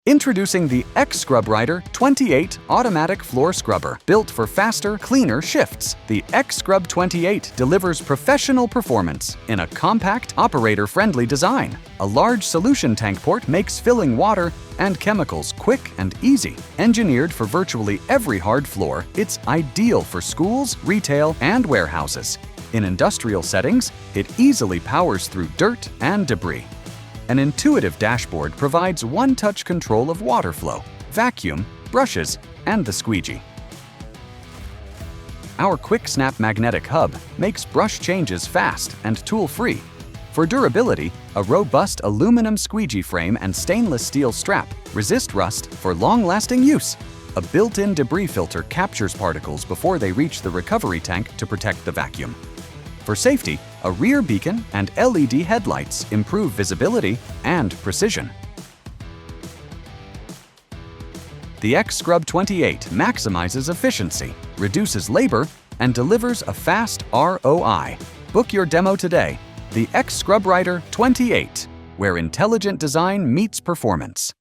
Introducing the X-Scrub-Rider 28 Automatic Floor Scrubber, built for faster, cleaner shifts. The X-Scrub 28 delivers professional performance in a compact, operator-friendly design. A large solution tank port makes filling water and chemicals quick and easy. Engineered for virtually every hard floor, it's ideal for schools, retail, and warehouses. In industrial settings, it easily powers through dirt and debris. An intuitive dashboard provides one-touch control of water flow, vacuum, brushes, and the squeegee. Our quick-snap magnetic hub makes brush changes fast and tool-free. For durability, a robust aluminum squeegee frame and stainless steel strap resist rust for long-lasting use. A built-in debris filter captures particles before they reach the recovery tank to protect the vacuum. For safety, a rear beacon and LED headlights improve visibility and precision. The X-Scrub 28 maximizes efficiency, reduces labor, and delivers a fast ROI. Book your demo today. The X-Scrub-Rider 28, where intelligent design meets performance.